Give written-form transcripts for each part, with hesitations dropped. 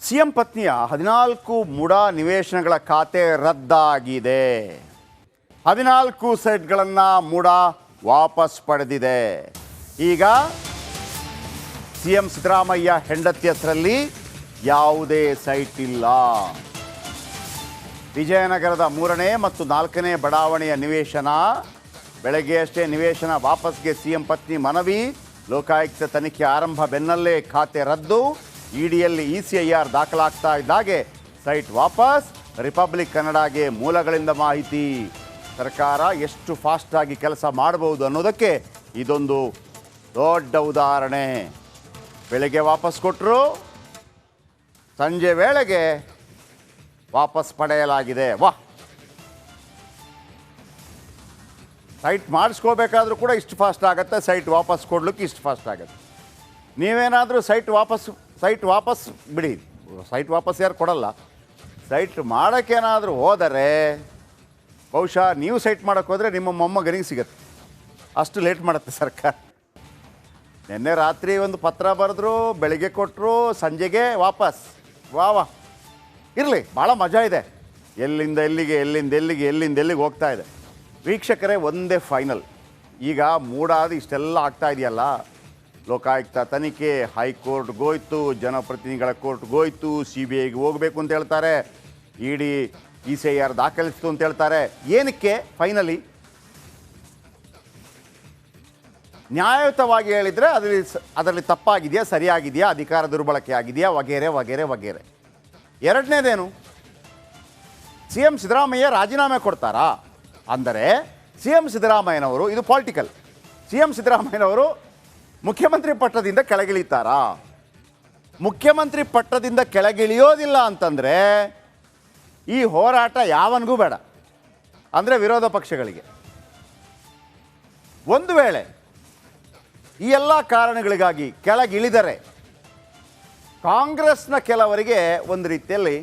CM ಪತ್ನಿಯ 14 ಮುಡಾ ನಿವೇಶನಗಳ ಖಾತೆ ರದ್ದಾಗಿದೆ. 14 ಸೈಟ್ಗಳನ್ನು ಮುಡಾ ವಾಪಸ್ ಪಡೆದಿದೆ. ಈಗ ಸಿಎಂ ಸಿದ್ದರಾಮಯ್ಯ ಹೆಂಡತಿ ಹೆಸರಲ್ಲಿ ಯಾವುದೇ ಸೈಟ್ ಇಲ್ಲ. ವಿಜಯನಗರದ 3ನೇ ಮತ್ತು 4ನೇ ಬಡಾವಣೆಯ ನಿವೇಶನ, ಬೆಳಗ್ಗೆ ಅಷ್ಟೇ ನಿವೇಶನ ವಾಪಸ್ಗೆ ಸಿಎಂ ಪತ್ನಿ ಮನವಿ. ಲೋಕಾಯುಕ್ತ ತನಿಖೆ ಆರಂಭ ಬೆನ್ನಲ್ಲೇ ಖಾತೆ ರದ್ದು. ಇಡಿಯಲ್ಲಿ ECIR ದಾಖಲಾಗ್ತಾ ಇದ್ದಾಗೆ ಸೈಟ್ ವಾಪಸ್. ರಿಪಬ್ಲಿಕ್ ಕನ್ನಡಗೆ ಮೂಲಗಳಿಂದ ಮಾಹಿತಿ. ಸರ್ಕಾರ ಎಷ್ಟು ಫಾಸ್ಟಾಗಿ ಕೆಲಸ ಮಾಡಬಹುದು ಅನ್ನೋದಕ್ಕೆ ಇದೊಂದು ದೊಡ್ಡ ಉದಾಹರಣೆ. ಬೆಳಗ್ಗೆ ವಾಪಸ್ ಕೊಟ್ಟರು, ಸಂಜೆ ವೇಳೆಗೆ ವಾಪಸ್ ಪಡೆಯಲಾಗಿದೆ. ಸೈಟ್ ಮಾಡಿಸ್ಕೋಬೇಕಾದ್ರೂ ಕೂಡ ಇಷ್ಟು ಫಾಸ್ಟ್ ಆಗುತ್ತೆ, ಸೈಟ್ ವಾಪಸ್ ಕೊಡ್ಲಿಕ್ಕೆ ಇಷ್ಟು ಫಾಸ್ಟ್ ಆಗುತ್ತೆ. ನೀವೇನಾದರೂ ಸೈಟ್ ವಾಪಸ್ ಬಿಡಿ, ಸೈಟ್ ವಾಪಸ್ ಯಾರು ಕೊಡಲ್ಲ. ಸೈಟ್ ಮಾಡೋಕ್ಕೇನಾದರೂ ಹೋದರೆ ಬಹುಶಃ ನೀವು ಸೈಟ್ ಮಾಡೋಕ್ಕೆ ಹೋದರೆ ನಿಮ್ಮ ಮೊಮ್ಮಗನಿಗೆ ಸಿಗುತ್ತೆ. ಅಷ್ಟು ಲೇಟ್ ಮಾಡುತ್ತೆ ಸರ್ಕಾರ. ನಿನ್ನೆ ರಾತ್ರಿ ಒಂದು ಪತ್ರ ಬರೆದ್ರು, ಬೆಳಿಗ್ಗೆ ಕೊಟ್ಟರು, ಸಂಜೆಗೆ ವಾಪಸ್. ವಾ ಇರಲಿ, ಭಾಳ ಮಜಾ ಇದೆ. ಎಲ್ಲಿಂದ ಎಲ್ಲಿಗೆ ಹೋಗ್ತಾ ಇದೆ. ವೀಕ್ಷಕರೇ, ಒಂದೇ ಫೈನಲ್. ಈಗ ಮೂಡಾದ ಇಷ್ಟೆಲ್ಲ ಆಗ್ತಾ ಇದೆಯಲ್ಲ, ಲೋಕಾಯುಕ್ತ ತನಿಖೆ ಹೈಕೋರ್ಟ್ಗೋಯ್ತು, ಜನಪ್ರತಿನಿಧಿಗಳ ಕೋರ್ಟ್ಗೋಯ್ತು, CBIಗೆ ಹೋಗಬೇಕು ಅಂತ ಹೇಳ್ತಾರೆ, ECIR ದಾಖಲಿಸ್ತು ಅಂತ ಹೇಳ್ತಾರೆ. ಏನಕ್ಕೆ ಫೈನಲಿ? ನ್ಯಾಯಯುತವಾಗಿ ಹೇಳಿದರೆ ಅದರಲ್ಲಿ ತಪ್ಪಾಗಿದೆಯಾ, ಸರಿಯಾಗಿದೆಯಾ, ಅಧಿಕಾರ ದುರ್ಬಳಕೆ ಆಗಿದೆಯಾ, ವಗೇರೆ. ಎರಡನೇದೇನು, CM ಸಿದ್ದರಾಮಯ್ಯ ರಾಜೀನಾಮೆ ಕೊಡ್ತಾರಾ ಅಂದರೆ CM ಸಿದ್ದರಾಮಯ್ಯನವರು, ಇದು ಪಾಲಿಟಿಕಲ್, CM ಸಿದ್ದರಾಮಯ್ಯನವರು ಮುಖ್ಯಮಂತ್ರಿ ಪಟ್ಟದಿಂದ ಕೆಳಗಿಳಿತಾರಾ? ಮುಖ್ಯಮಂತ್ರಿ ಪಟ್ಟದಿಂದ ಕೆಳಗಿಳಿಯೋದಿಲ್ಲ ಅಂತಂದರೆ ಈ ಹೋರಾಟ ಯಾವನಿಗೂ ಬೇಡ, ಅಂದರೆ ವಿರೋಧ ಪಕ್ಷಗಳಿಗೆ. ಒಂದು ವೇಳೆ ಈ ಎಲ್ಲ ಕಾರಣಗಳಿಗಾಗಿ ಕೆಳಗಿಳಿದರೆ ಕಾಂಗ್ರೆಸ್ನ ಕೆಲವರಿಗೆ ಒಂದು ರೀತಿಯಲ್ಲಿ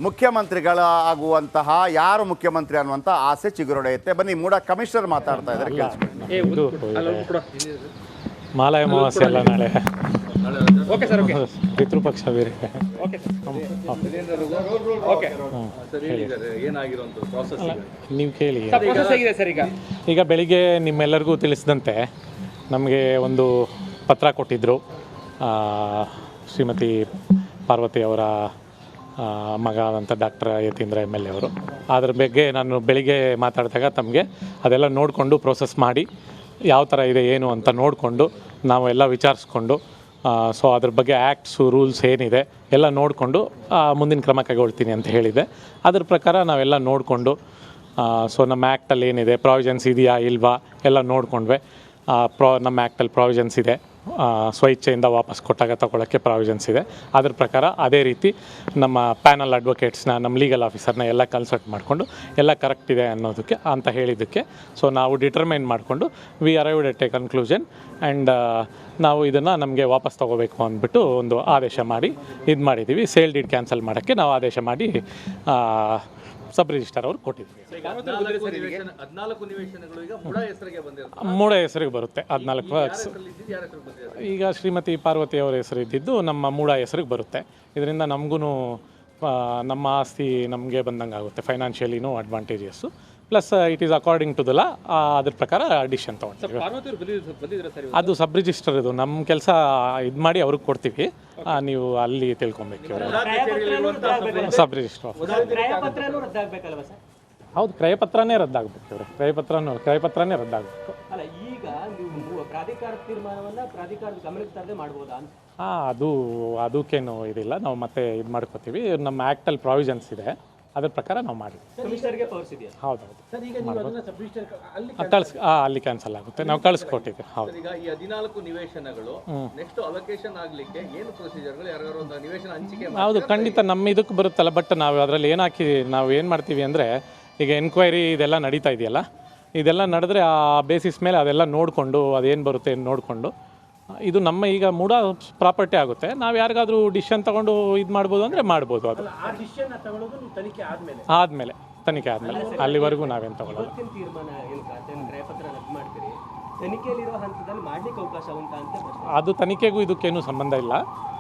ಮುಖ್ಯಮಂತ್ರಿಗಳಾಗುವಂತಹ, ಯಾರು ಮುಖ್ಯಮಂತ್ರಿ ಅನ್ನುವಂಥ ಆಸೆ ಚಿಗುರೊಡೆಯುತ್ತೆ. ಬನ್ನಿ, ಮೂಡ ಕಮಿಷನರ್ ಮಾತಾಡ್ತಾ ಇದ್ದಾರೆ, ಮಾಲಾಯ ಅಮಾವಾಸ್ಯೆ ಅಲ್ಲ ನಾಳೆ. ಪಿತೃಪಕ್ಷ ಬೇರೆ. ನೀವು ಕೇಳಿ. ಈಗ ಬೆಳಿಗ್ಗೆ ನಿಮ್ಮೆಲ್ಲರಿಗೂ ತಿಳಿಸಿದಂತೆ ನಮಗೆ ಒಂದು ಪತ್ರ ಕೊಟ್ಟಿದ್ದರು ಶ್ರೀಮತಿ ಪಾರ್ವತಿ ಅವರ ಮಗ ಆದಂಥ ಡಾಕ್ಟರ್ ಯತೀಂದ್ರ MLA ಅವರು. ಅದ್ರ ಬಗ್ಗೆ ನಾನು ಬೆಳಿಗ್ಗೆ ಮಾತಾಡಿದಾಗ ತಮಗೆ ಅದೆಲ್ಲ ನೋಡಿಕೊಂಡು ಪ್ರೋಸೆಸ್ ಮಾಡಿ ಯಾವ ಥರ ಇದೆ ಏನು ಅಂತ ನೋಡಿಕೊಂಡು ನಾವು ಎಲ್ಲ ವಿಚಾರಿಸ್ಕೊಂಡು ಸೊ ಅದ್ರ ಬಗ್ಗೆ ಆ್ಯಕ್ಟ್ಸು ರೂಲ್ಸ್ ಏನಿದೆ ಎಲ್ಲ ನೋಡಿಕೊಂಡು ಮುಂದಿನ ಕ್ರಮ ಕೈಗೊಳ್ತೀನಿ ಅಂತ ಹೇಳಿದೆ. ಅದ್ರ ಪ್ರಕಾರ ನಾವೆಲ್ಲ ನೋಡಿಕೊಂಡು ಸೊ ನಮ್ಮ ಆ್ಯಕ್ಟಲ್ಲಿ ಏನಿದೆ, ಪ್ರಾವಿಷನ್ಸ್ ಇದೆಯಾ ಇಲ್ವಾ ಎಲ್ಲ ನೋಡಿಕೊಂಡ್ವೆ. ನಮ್ಮ ಆ್ಯಕ್ಟಲ್ಲಿ ಪ್ರಾವಿಷನ್ಸ್ ಇದೆ, ಸ್ವಇಚ್ಛೆಯಿಂದ ವಾಪಸ್ ಕೊಟ್ಟಾಗ ತಗೊಳ್ಳೋಕ್ಕೆ ಪ್ರಾವಿಷನ್ಸ್ ಇದೆ. ಅದ್ರ ಪ್ರಕಾರ ಅದೇ ರೀತಿ ನಮ್ಮ ಪ್ಯಾನಲ್ ಅಡ್ವೊಕೇಟ್ಸ್ನ, ನಮ್ಮ ಲೀಗಲ್ ಆಫೀಸರ್ನ ಎಲ್ಲ ಕನ್ಸಲ್ಟ್ ಮಾಡಿಕೊಂಡು ಎಲ್ಲ ಕರೆಕ್ಟ್ ಇದೆ ಅನ್ನೋದಕ್ಕೆ ಅಂತ ಹೇಳಿದ್ದಕ್ಕೆ ಸೊ ನಾವು ಡಿಟರ್ಮೈನ್ ಮಾಡಿಕೊಂಡು we arrived at a conclusion and ನಾವು ಇದನ್ನು ನಮಗೆ ವಾಪಸ್ ತೊಗೋಬೇಕು ಅಂದ್ಬಿಟ್ಟು ಒಂದು ಆದೇಶ ಮಾಡಿ ಇದು ಮಾಡಿದ್ದೀವಿ. ಸೇಲ್ ಡೀಡ್ ಕ್ಯಾನ್ಸಲ್ ಮಾಡೋಕ್ಕೆ ನಾವು ಆದೇಶ ಮಾಡಿ ಸಬ್ ರಿಜಿಸ್ಟರ್ ಅವ್ರು ಕೊಟ್ಟಿದ್ವಿ. ಮೂಡ ಹೆಸರಿಗೆ ಬರುತ್ತೆ. 14 ಈಗ ಶ್ರೀಮತಿ ಪಾರ್ವತಿ ಅವರ ಹೆಸರು ಇದ್ದಿದ್ದು ನಮ್ಮ ಮೂಡ ಹೆಸರಿಗೆ ಬರುತ್ತೆ. ಇದರಿಂದ ನಮಗೂ ನಮ್ಮ ಆಸ್ತಿ ನಮಗೆ ಬಂದಂಗೆ ಆಗುತ್ತೆ, ಫೈನಾನ್ಷಿಯಲಿನೂ advantages. Plus it is according to the law. ಅದ್ರ ಪ್ರಕಾರ ಡಿಸಿಷನ್ ತೊಗೊಳ್ತೀವಿ. ಅದು ಸಬ್ ರಿಜಿಸ್ಟರ್, ಇದು ನಮ್ಮ ಕೆಲಸ ಇದು ಮಾಡಿ ಅವ್ರಿಗೆ ಕೊಡ್ತೀವಿ. ನೀವು ಅಲ್ಲಿ ತಿಳ್ಕೊಬೇಕು. ಸಬ್ ರಿಜಿಸ್ಟರ್ ಹೌದು, ಕ್ರಯಪತ್ರನೇ ರದ್ದಾಗಬೇಕು. ಇವರು ಕ್ರಯಪತ್ರನೇ ರದ್ದಾಗಬೇಕು. ಅದಕ್ಕೇನು ಇದಿಲ್ಲ, ನಾವು ಮತ್ತೆ ಇದು ಮಾಡ್ಕೋತೀವಿ. ನಮ್ಮ ಆ್ಯಕ್ಟಲ್ಲಿ ಪ್ರಾವಿಷನ್ಸ್ ಇದೆ, ಅದ್ರ ಪ್ರಕಾರ ನಾವು ಮಾಡಿದ್ವಿ. ಹೌದೌದು, ಅಲ್ಲಿ ಕ್ಯಾನ್ಸಲ್ ಆಗುತ್ತೆ, ನಾವು ಕಳಿಸ್ಕೊಟ್ಟಿದ್ವಿ. ಹೌದು. ಹೌದು, ಖಂಡಿತ ನಮ್ಮ ಇದಕ್ಕೆ ಬರುತ್ತಲ್ಲ. ಬಟ್ ನಾವು ಅದರಲ್ಲಿ ನಾವು ಏನು ಮಾಡ್ತೀವಿ ಅಂದರೆ, ಈಗ ಎನ್ಕ್ವೈರಿ ಇದೆಲ್ಲ ನಡೀತಾ ಇದೆಯಲ್ಲ, ಇದೆಲ್ಲ ನಡೆದ್ರೆ ಆ ಬೇಸಿಸ್ ಮೇಲೆ ಅದೆಲ್ಲ ನೋಡಿಕೊಂಡು ಅದೇನು ಬರುತ್ತೆ ನೋಡಿಕೊಂಡು ಇದು ನಮ್ಮ ಈಗ ಮೂಡ ಪ್ರಾಪರ್ಟಿ ಆಗುತ್ತೆ. ನಾವು ಯಾರಿಗಾದ್ರೂ ಡಿಸಿಷನ್ ತಗೊಂಡು ಇದು ಮಾಡ್ಬೋದು ಅಂದರೆ ಮಾಡ್ಬೋದು. ಅದು ಆದಮೇಲೆ ತನಿಖೆ ಆದಮೇಲೆ, ಅಲ್ಲಿವರೆಗೂ ನಾವೇನು ತಗೊಳ್ಳೋದು. ತನಿಖೆಯಲ್ಲಿರೋ ಹಂತದಲ್ಲಿ ಮಾಡ್ಲಿಕ್ಕೆ ಅವಕಾಶ ಉಂಟಾ ಅಂತ ಪ್ರಶ್ನೆ. ಅದು ತನಿಖೆಗೂ ಇದಕ್ಕೇನು ಸಂಬಂಧ ಇಲ್ಲ.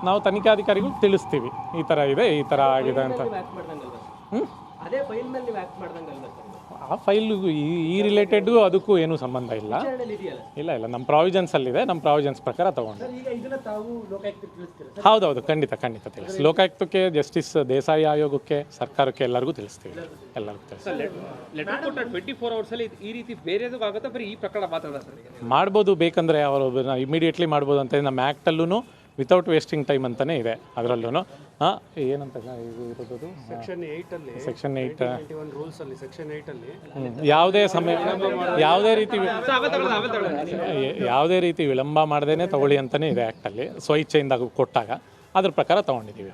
ನಾವು ತನಿಖಾಧಿಕಾರಿಗಳು ತಿಳಿಸ್ತೀವಿ ಈ ಥರ ಇದೆ, ಈ ಥರ ಆಗಿದೆ ಅಂತ. ನೀವು ಆಕ್ಟ್ ಮಾಡ್ದಂಗಲ್ವಾ ಸರ್? ಅದೇ ಫೈಲ್ ಮೇಲೆ ನೀವು ಆಕ್ಟ್ ಮಾಡ್ದಂಗಲ್ವಾ ಸರ್? ಆ ಫೈಲ್ಗೂ ಈ ರಿಲೇಟೆಡ್ಗೂ ಅದಕ್ಕೂ ಏನೂ ಸಂಬಂಧ ಇಲ್ಲ. ವಿಚಾರಣೆಯಲ್ಲಿ ಇದೆಯಲ್ಲ ಇಲ್ಲ ನಮ್ಮ ಪ್ರಾವಿಜನ್ಸಲ್ಲಿದೆ, ನಮ್ಮ ಪ್ರಾವಿಜನ್ಸ್ ಪ್ರಕಾರ ತೊಗೊಂಡು. ಸರ್, ಈಗ ಇದನ್ನ ತಾವು ಲೋಕಾಯುಕ್ತಕ್ಕೆ ತಿಳಿಸ್ತೀರಾ ಸರ್? ಹೌದೌದು, ಖಂಡಿತ ತಿಳಿಸಿ. ಲೋಕಾಯುಕ್ತಕ್ಕೆ, ಜಸ್ಟಿಸ್ ದೇಸಾಯಿ ಆಯೋಗಕ್ಕೆ, ಸರ್ಕಾರಕ್ಕೆ ಎಲ್ಲರಿಗೂ ತಿಳಿಸ್ತೀವಿ. ಎಲ್ಲರಿಗೂ ತಿಳಿಸ್ತೀವಿ. ಲೆಟರ್ ಕೊಟ್ಟ 24 hours ಅಲ್ಲಿ ಈ ರೀತಿ ಬೇರೆದು ಆಗುತ್ತಾ, ಬರೀ ಈ ಪ್ರಕರಣ ಮಾತ್ರ ಸರ್? ಮಾಡ್ಬೋದು, ಬೇಕಂದರೆ ಅವರು ಇಮಿಡಿಯೇಟ್ಲಿ ಮಾಡ್ಬೋದು ಅಂತ ನಮ್ಮ ಆ್ಯಕ್ಟಲ್ಲೂ ವಿತೌಟ್ ವೇಸ್ಟಿಂಗ್ ಟೈಮ್ ಅಂತಲೇ ಇದೆ. ಅದರಲ್ಲೂ ಏನಂತ ಇದು ಇರೋದು ಸೆಕ್ಷನ್ 8 ಸೆಕ್ಷನ್ 8 ರೂಲ್ಸ್ ಅಲ್ಲಿ ಸೆಕ್ಷನ್ 8 ಅಲ್ಲಿ ಯಾವುದೇ ಸಮಯ ಯಾವುದೇ ರೀತಿ ವಿಳಂಬ ಮಾಡದೇನೆ ತಗೊಳ್ಳಿ ಅಂತಲೇ ಇದೆ ಆ್ಯಕ್ಟಲ್ಲಿ. ಸ್ವಇಚ್ಛೆಯಿಂದ ಕೊಟ್ಟಾಗ ಅದ್ರ ಪ್ರಕಾರ ತೊಗೊಂಡಿದ್ದೀವಿ.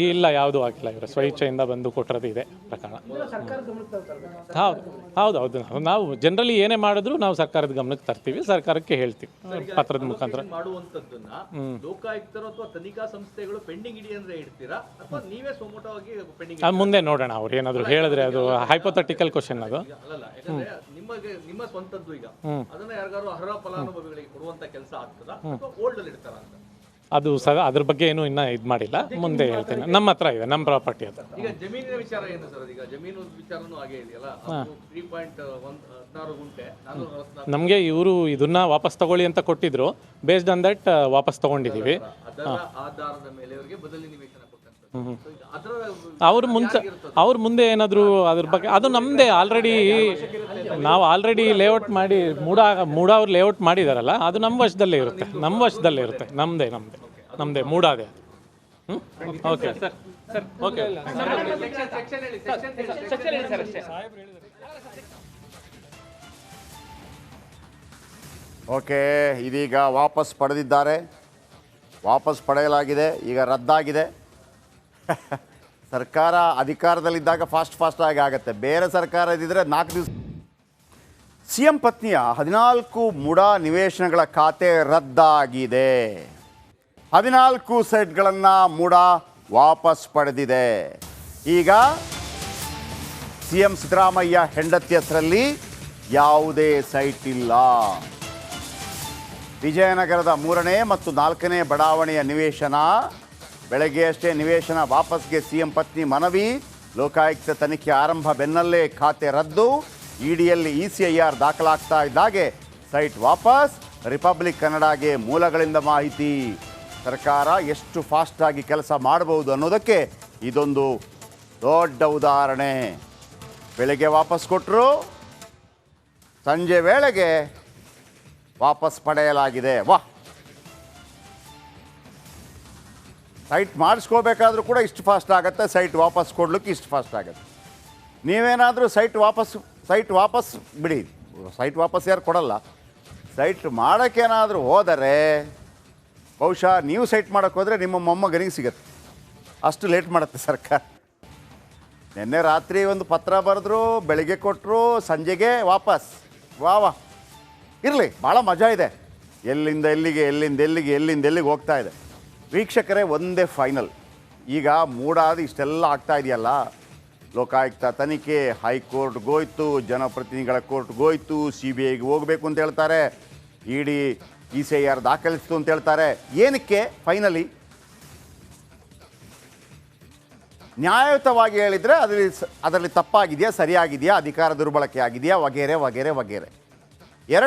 ಇಲ್ಲ, ಯಾವುದೂ ಆಗಿಲ್ಲ. ಇವರು ಸ್ವಇಚ್ಛೆಯಿಂದ ಬಂದು ಕೊಟ್ಟಿರೋದು ಇದೆ ಪ್ರಕರಣ. ಹೌದು. ನಾವು ಜನರಲಿ ಏನೇ ಮಾಡಿದ್ರು ನಾವು ಸರ್ಕಾರದ ಗಮನಕ್ಕೆ ತರ್ತೀವಿ, ಸರ್ಕಾರಕ್ಕೆ ಹೇಳ್ತೀವಿ ಪತ್ರದ ಮುಖಾಂತರ. ಲೋಕಾಯುಕ್ತರು ಅಥವಾ ತನಿಖಾ ಸಂಸ್ಥೆಗಳು ಪೆಂಡಿಂಗ್ ಇಡಿ ಅಂದ್ರೆ ಇಡ್ತೀರಾ ಅಥವಾ ನೀವೇ ಸೊಮೋಟವಾಗಿ ಪೆಂಡಿಂಗ್? ಅದು ಮುಂದೆ ನೋಡೋಣ, ಅವ್ರು ಏನಾದರೂ ಹೇಳಿದ್ರೆ. ಅದು ಹೈಪೋಥೆಟಿಕಲ್ ಕ್ವಶನ್ ಅದು. ಅಲ್ಲಲ್ಲ, ಯಾಕಂದ್ರೆ ನಿಮ್ಮ ಸ್ವಂತದ್ದು ಈಗ ಅದನ್ನ ಯಾರಿಗಾರು ಅರ್ಹ ಫಲಾನುಭವಿಗಳಿಗೆ ಕೊಡುವಂತ ಕೆಲಸ ಆಗ್ತದಾ ಅಥವಾ ಓಲ್ಡ್ ಅಲ್ಲಿ ಇಡ್ತಾರ ಅಂತ? ಅದು ಅದ್ರ ಬಗ್ಗೆ ಏನು ಇನ್ನೂ ಇದು ಮಾಡಿಲ್ಲ, ಮುಂದೆ ಹೇಳ್ತೇನೆ. ನಮ್ಮ ಹತ್ರ ಇದೆ, ನಮ್ಮ ಪ್ರಾಪರ್ಟಿ ಅದು. ಈಗ ಜಮೀನಿನ ವಿಚಾರ ಏನು ಸರ್? ಈಗ ಜಮೀನು ವಿಚಾರನೂ ಹಾಗೆ ಇದೆಯಲ್ಲ, 3.16 ಗುಂಟೆ 444. ನಮಗೆ ಇವರು ಇದನ್ನ ವಾಪಸ್ ತಗೊಳ್ಳಿ ಅಂತ ಕೊಟ್ಟಿದ್ರು. ಬೇಸ್ಡ್ ಆನ್ ದಟ್ ವಾಪಸ್ ತಗೊಂಡಿದ್ದೀವಿ. ಅದರ ಆಧಾರದ ಮೇಲೆ ಅವರಿಗೆ ಬದಲಿ ನಿವೇಶನ ಅವ್ರ ಮುಂದೆ ಏನಾದರೂ ಅದ್ರ ಬಗ್ಗೆ, ಅದು ನಮ್ಮದೇ ಆಲ್ರೆಡಿ. ನಾವು ಆಲ್ರೆಡಿ ಲೇಔಟ್ ಮಾಡಿ ಮೂಡ ಅವ್ರು ಲೇಔಟ್ ಮಾಡಿದಾರಲ್ಲ, ಅದು ನಮ್ಮ ವಶದಲ್ಲೇ ಇರುತ್ತೆ. ನಮ್ಮದೇ ಮೂಡಾದೆ. Okay okay. ಓಕೆ, ಇದೀಗ ವಾಪಸ್ ಪಡೆಯಲಾಗಿದೆ, ಈಗ ರದ್ದಾಗಿದೆ. ಸರ್ಕಾರ ಅಧಿಕಾರದಲ್ಲಿದ್ದಾಗ ಫಾಸ್ಟ್ ಆಗುತ್ತೆ. ಬೇರೆ ಸರ್ಕಾರ ಇದ್ದಿದ್ರೆ 4 ದಿವಸ. CM ಪತ್ನಿಯ 14 ಮುಡಾ ನಿವೇಶನಗಳ ಖಾತೆ ರದ್ದಾಗಿದೆ. 14 ಸೈಟ್ಗಳನ್ನು ಮುಡಾ ವಾಪಸ್ ಪಡೆದಿದೆ. ಈಗ CM ಸಿದ್ದರಾಮಯ್ಯ ಹೆಂಡತಿ ಹೆಸರಲ್ಲಿ ಯಾವುದೇ ಸೈಟ್ ಇಲ್ಲ. ವಿಜಯನಗರದ 3ನೇ ಮತ್ತು 4ನೇ ಬಡಾವಣೆಯ ನಿವೇಶನ. ಬೆಳಗ್ಗೆ ಅಷ್ಟೇ ನಿವೇಶನ ವಾಪಸ್ಗೆ CM ಪತ್ನಿ ಮನವಿ. ಲೋಕಾಯುಕ್ತ ತನಿಖೆ ಆರಂಭ ಬೆನ್ನಲ್ಲೇ ಖಾತೆ ರದ್ದು. ಇಡಿಯಲ್ಲಿ ECIR ದಾಖಲಾಗ್ತಾ ಇದ್ದಾಗೆ ಸೈಟ್ ವಾಪಸ್. ರಿಪಬ್ಲಿಕ್ ಕನ್ನಡಗೆ ಮೂಲಗಳಿಂದ ಮಾಹಿತಿ. ಸರ್ಕಾರ ಎಷ್ಟು ಫಾಸ್ಟಾಗಿ ಕೆಲಸ ಮಾಡಬಹುದು ಅನ್ನೋದಕ್ಕೆ ಇದೊಂದು ದೊಡ್ಡ ಉದಾಹರಣೆ. ಬೆಳಗ್ಗೆ ವಾಪಸ್ ಕೊಟ್ಟರು, ಸಂಜೆ ವೇಳೆಗೆ ವಾಪಸ್ ಪಡೆಯಲಾಗಿದೆ. ವಾಹ್, ಸೈಟ್ ಮಾಡಿಸ್ಕೋಬೇಕಾದ್ರೂ ಕೂಡ ಇಷ್ಟು ಫಾಸ್ಟ್ ಆಗುತ್ತೆ, ಸೈಟ್ ವಾಪಸ್ ಕೊಡ್ಲಿಕ್ಕೆ ಇಷ್ಟು ಫಾಸ್ಟ್ ಆಗುತ್ತೆ. ನೀವೇನಾದರೂ ಸೈಟ್ ವಾಪಸ್ ಬಿಡಿ, ಸೈಟ್ ವಾಪಸ್ ಯಾರು ಕೊಡಲ್ಲ. ಸೈಟ್ ಮಾಡೋಕ್ಕೇನಾದರೂ ಹೋದರೆ ಬಹುಶಃ ನೀವು ಸೈಟ್ ಮಾಡೋಕ್ಕೆ ಹೋದರೆ ನಿಮ್ಮ ಮೊಮ್ಮಗನಿಗೆ ಸಿಗುತ್ತೆ. ಅಷ್ಟು ಲೇಟ್ ಮಾಡುತ್ತೆ ಸರ್ಕಾರ. ನಿನ್ನೆ ರಾತ್ರಿ ಒಂದು ಪತ್ರ ಬರೆದ್ರು, ಬೆಳಿಗ್ಗೆ ಕೊಟ್ಟರು, ಸಂಜೆಗೆ ವಾಪಸ್. ವಾ ಇರಲಿ, ಭಾಳ ಮಜಾ ಇದೆ. ಎಲ್ಲಿಂದ ಎಲ್ಲಿಗೆ ಹೋಗ್ತಾ ಇದೆ. ವೀಕ್ಷಕರೇ, ಒಂದೇ ಫೈನಲ್. ಈಗ ಮೂಡಾದ ಇಷ್ಟೆಲ್ಲ ಆಗ್ತಾ ಇದೆಯಲ್ಲ, ಲೋಕಾಯುಕ್ತ ತನಿಖೆ ಹೈಕೋರ್ಟ್ಗೋಯ್ತು, ಜನಪ್ರತಿನಿಧಿಗಳ ಕೋರ್ಟ್ಗೋಯ್ತು, CBIಗೆ ಹೋಗಬೇಕು ಅಂತ ಹೇಳ್ತಾರೆ, ಇಡಿ ECIR ದಾಖಲಿಸ್ತು ಅಂತ ಹೇಳ್ತಾರೆ. ಏನಕ್ಕೆ ಫೈನಲಿ? ನ್ಯಾಯಯುತವಾಗಿ ಹೇಳಿದರೆ ಅದರಲ್ಲಿ ತಪ್ಪಾಗಿದೆಯಾ, ಸರಿಯಾಗಿದೆಯಾ, ಅಧಿಕಾರ ದುರ್ಬಳಕೆ ಆಗಿದೆಯಾ, ವಗೇರೆ.